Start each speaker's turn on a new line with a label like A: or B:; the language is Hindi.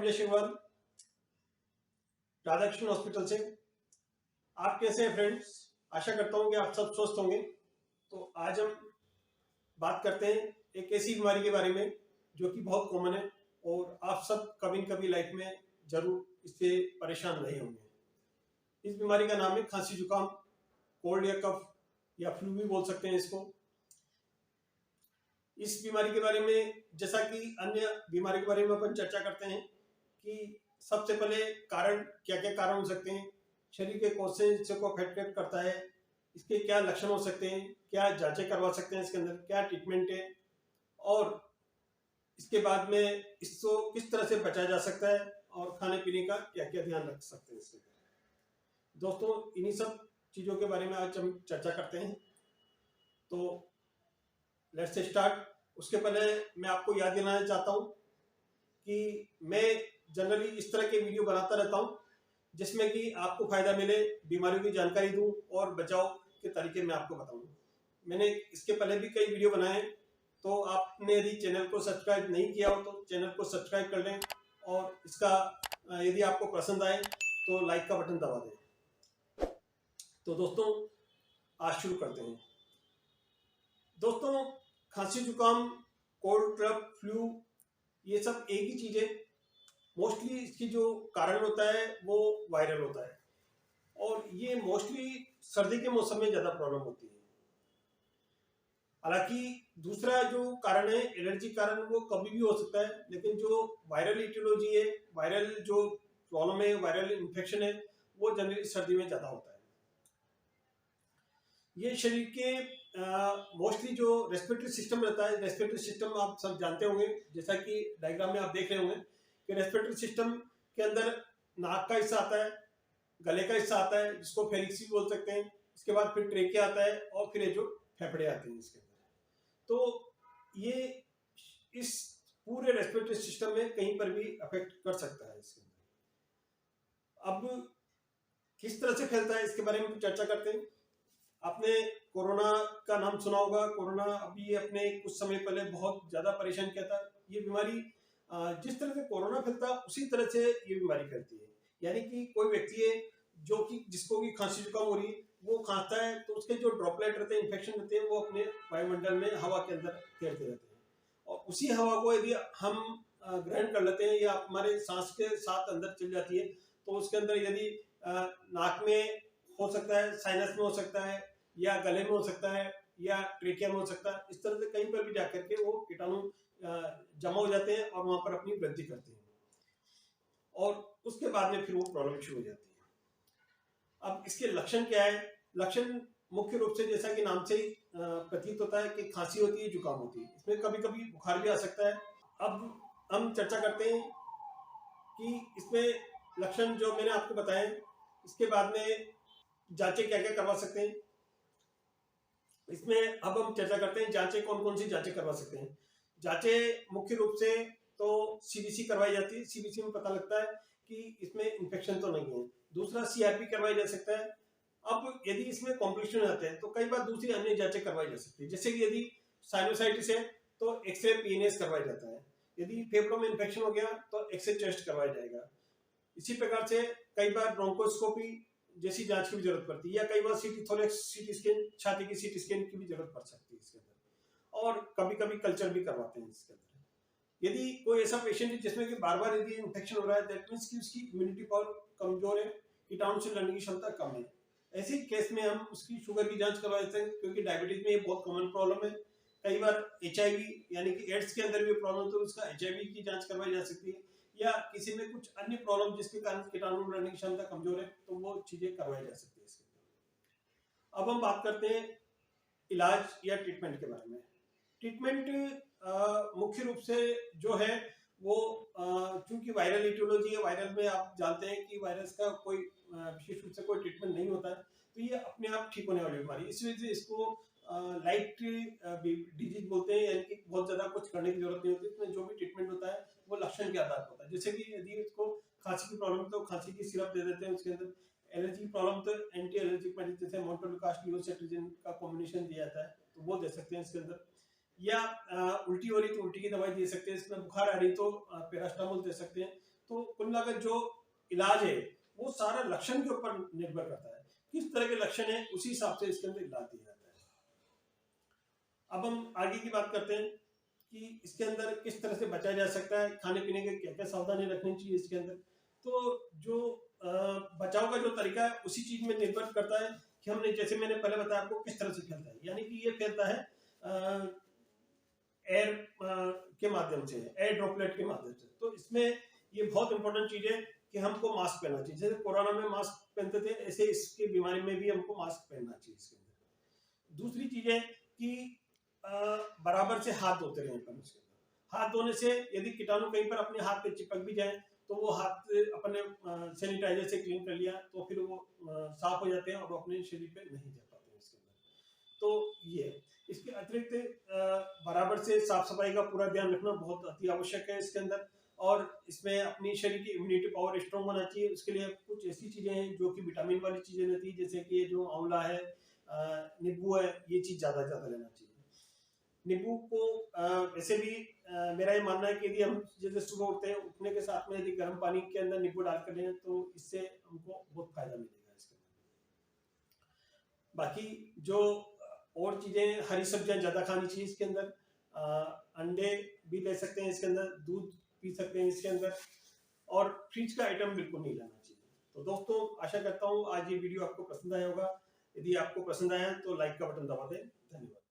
A: कमलेश अग्रवाल, राधाकृष्ण हॉस्पिटल से। आप कैसे हैं फ्रेंड्स? आशा करता हूं कि आप सब स्वस्थ होंगे। तो आज हम बात करते हैं एक ऐसी बीमारी के बारे में जो कि बहुत कॉमन है और आप सब कभी न कभी लाइफ में जरूर इससे परेशान रहे होंगे। इस बीमारी का नाम है खांसी जुकाम, कोल्ड या कफ या फ्लू भी बोल सकते हैं इसको। इस बीमारी के बारे में जैसा कि अन्य बीमारी के बारे में अपन चर्चा करते हैं कि सबसे पहले कारण क्या क्या कारण हो सकते हैं, शरीर के कौन से हिस्से को अफेक्ट करता है, इसके क्या लक्षण हो सकते हैं, क्या जांचें करवा सकते हैं, इसके अंदर क्या ट्रीटमेंट है और इसके बाद में इसको किस तरह से बचाया जा सकता है और खाने पीने का क्या क्या ध्यान रख सकते हैं इसके। दोस्तों, इन्हीं सब चीज़ों के बारे में आज हम चर्चा करते हैं। तो लेट्स स्टार्ट। उसके पहले मैं आपको याद दिलाना चाहता हूँ कि मैं जनरली इस तरह के वीडियो बनाता रहता हूँ जिसमें कि आपको फायदा मिले, बीमारियों की जानकारी दूं और बचाव के तरीके मैं आपको बताऊं। मैंने इसके पहले भी कई वीडियो बनाए हैं, तो आपने यदि चैनल को सब्सक्राइब नहीं किया हो तो चैनल को सब्सक्राइब कर लें और इसका यदि आपको पसंद आए तो लाइक का बटन दबा दें। तो दोस्तों, आज शुरू करते हैं। दोस्तों, खांसी जुकाम, कोल्ड कफ, फ्लू, ये सब एक ही चीज़ है। मोस्टली इसकी जो कारण होता है वो वायरल होता है और ये मोस्टली सर्दी के मौसम में ज़्यादा प्रॉब्लम होती है। हालांकि दूसरा जो कारण है एलर्जी कारण, वो कभी भी हो सकता है, लेकिन जो वायरल इटियोलॉजी है, वायरल जो प्रॉब्लम है, वायरल इन्फेक्शन है, वो जनरली सर्दी में ज़्यादा होता है। ये शरीर के मोस्टली जो रेस्पिरेटरी सिस्टम रहता है, रेस्पिरेटरी सिस्टम आप सब जानते होंगे, जैसा कि डायग्राम में आप देख रहे होंगे कि रेस्पिरेटरी सिस्टम के अंदर नाक का हिस्सा आता है, गले का हिस्सा आता है जिसको फेरिक्स भी बोल सकते हैं, इसके बाद फिर ट्रेकिया आता है और फिर ये जो फेफड़े आते हैं इसके अंदर। तो ये इस पूरे रेस्पिरेटरी सिस्टम में कहीं पर भी अफेक्ट कर सकता है इसके अंदर। अब किस तरह से फैलता है इसके बारे में चर्चा करते हैं। आपने कोरोना का नाम सुना होगा। कोरोना अभी अपने कुछ समय पहले बहुत ज्यादा परेशान किया था। ये बीमारी जिस तरह से कोरोना फैलता उसी तरह से ये बीमारी फैलती है। यानी कि कोई व्यक्ति है जो कि जिसको भी खांसी जुकाम हो रही है, वो खांसता है तो उसके जो ड्रॉपलेट रहते हैं, इन्फेक्शन रहते हैं, वो अपने वायुमंडल में हवा के अंदर तैरते रहते हैं और उसी हवा को यदि हम ग्रहण कर लेते हैं या हमारे सांस के साथ अंदर चल जाती है तो उसके अंदर यदि नाक में हो सकता है, साइनस में हो सकता है, या गले में हो सकता है, या ट्रेकिया में हो सकता है, इस तरह से कहीं पर भी जाकर के वो कीटाणु जमा हो जाते हैं और वहां पर अपनी वृद्धि करते हैं और उसके बाद में फिर वो प्रॉब्लम शुरू हो जाती है। अब इसके लक्षण क्या है? लक्षण मुख्य रूप से जैसा कि नाम से ही प्रतीत होता है कि खांसी होती है, जुकाम होती है, इसमें कभी कभी बुखार भी आ सकता है। अब हम चर्चा करते हैं कि इसमें लक्षण जो मैंने आपको बताए, इसके बाद में जांचें क्या क्या करवा सकते हैं। इसमें अब हम चर्चा करते हैं जांचें कौन कौन सी जांचें करवा सकते हैं। जांचें मुख्य रूप से तो सीबीसी करवाई जाती है। सीबीसी में पता लगता है कि इसमें इन्फेक्शन तो नहीं है। दूसरा सीआरपी करवाई जा सकता है। अब यदि इसमें कॉम्प्लिकेशन आते हैं तो कई बार दूसरी अन्य जांचें करवाई जा सकती है, जैसे कि यदि साइनोसाइटिस है तो एक्सरे पीएनएस करवाया जाता है। यदि फेफड़ों में इन्फेक्शन हो गया तो एक्सरे चेस्ट करवाया जाएगा। इसी प्रकार से कई बार ब्रोंकोस्कोपी जैसी जांच की भी जरूरत पड़ती है, या कई बार सीटी थोरेक्स, सीटी स्कैन, छाती की सीटी स्कैन की भी जरूरत पड़ सकती है इसके अंदर, और कभी कभी कल्चर भी करवाते हैं इसके अंदर। यदि कोई ऐसा पेशेंट है जिसमें कि बार बार यदि इन्फेक्शन हो रहा है, दैट मींस कि उसकी इम्यूनिटी पावर कमजोर है, कीटाणु से लड़ने की क्षमता कम है, ऐसे केस में हम उसकी शुगर की जांच करवा देते हैं, क्योंकि डायबिटीज में ये बहुत कॉमन प्रॉब्लम है। कई बार एचआईवी यानी कि एड्स के अंदर भी प्रॉब्लम, तो उसका एचआईवी की जांच करवाई जा सकती है, या किसी में कुछ अन्य प्रॉब्लम जिसके कारण कीटाणु लड़ने की क्षमता कमजोर है, तो वो चीजें करवाई जा सकती है इसके। अब हम बात करते हैं इलाज या ट्रीटमेंट के बारे में। ट्रीटमेंट मुख्य रूप से जो है वो चूंकि वायरल इटियोलॉजी है, वायरल में आप जानते हैं कि वायरस का कोई विशेष रूप से कोई ट्रीटमेंट नहीं होता है, तो ये अपने आप ठीक होने वाली बीमारी, इस वजह से इसको लाइट डिजीज बोलते हैं, यानी कि बहुत ज्यादा कुछ करने की जरूरत नहीं होती। इसमें जो भी ट्रीटमेंट होता है वो लक्षण के आधार पर होता है। जैसे कि यदि उसको खांसी की प्रॉब्लम तो खांसी की सिरप दे देते हैं, उसके अंदर एलर्जी की प्रॉब्लम तो एंटी एलर्जिक मेडिसिन जैसे मोन्टेलुकास्ट लियोसेट्रिजिन का कॉम्बिनेशन दिया जाता है, तो वो दे सकते हैं इसके अंदर। या उल्टी हो रही तो उल्टी की दवाई दे सकते हैं, इसमें बुखार आ रही तो पैरास्टामोल दे सकते हैं। तो कुल मिलाकर जो इलाज है वो सारा लक्षण के ऊपर निर्भर करता है, किस तरह के लक्षण है उसी हिसाब से इसके अंदर इलाज दिया जाता है। अब हम आगे की बात करते हैं कि इसके अंदर किस तरह से बचा जा सकता है, खाने पीने के क्या क्या सावधानी रखनी चाहिए इसके अंदर। तो जो बचाव का जो तरीका है उसी चीज में निर्भर करता है कि हमने, जैसे मैंने पहले बताया आपको, किस तरह से फैलता है, यानी कि ये फैलता है एयर के माध्यम से, एयर ड्रॉपलेट के माध्यम से। तो इसमें ये बहुत इंपॉर्टेंट चीज है कि हमको मास्क पहनना चाहिए। जैसे कोरोना में मास्क पहनते थे, ऐसे इसकी बीमारी में भी हमको मास्क पहनना चाहिए इसके अंदर। दूसरी चीज है कि बराबर से हाथ धोते रहे अपन। उसके अंदर हाथ धोने से यदि कीटाणु कहीं पर अपने हाथ पे चिपक भी जाए तो वो हाथ अपने सैनिटाइजर से क्लीन कर लिया तो फिर वो साफ हो जाते हैं और वो अपने शरीर पे नहीं जा पाते हैं इसके अंदर। तो ये इसके अतिरिक्त बराबर से साफ सफाई का पूरा ध्यान रखना बहुत अति आवश्यक है इसके अंदर। और इसमें अपनी शरीर की इम्यूनिटी पावर स्ट्रॉन्ग होना चाहिए। उसके लिए कुछ ऐसी चीजें हैं जो कि विटामिन वाली चीजें रहती है, जैसे कि जो आंवला है, नींबू है, ये चीज ज्यादा ज्यादा लेना चाहिए। नींबू को वैसे भी मेरा ये मानना है कि यदि हम जैसे सुबह उठते हैं, उठने के साथ में यदि गर्म पानी के अंदर नींबू डाल कर लें तो इससे हमको बहुत फायदा मिलेगा इसके अंदर। बाकी जो और चीजें, हरी सब्जियां ज्यादा खानी चाहिए इसके अंदर, अंडे भी ले सकते हैं इसके अंदर, दूध पी सकते हैं इसके अंदर, और फ्रिज का आइटम बिल्कुल नहीं लेना चाहिए। तो दोस्तों, आशा करता हूँ आज ये वीडियो आपको पसंद आया होगा। यदि आपको पसंद आया तो लाइक का बटन दबा दें। धन्यवाद।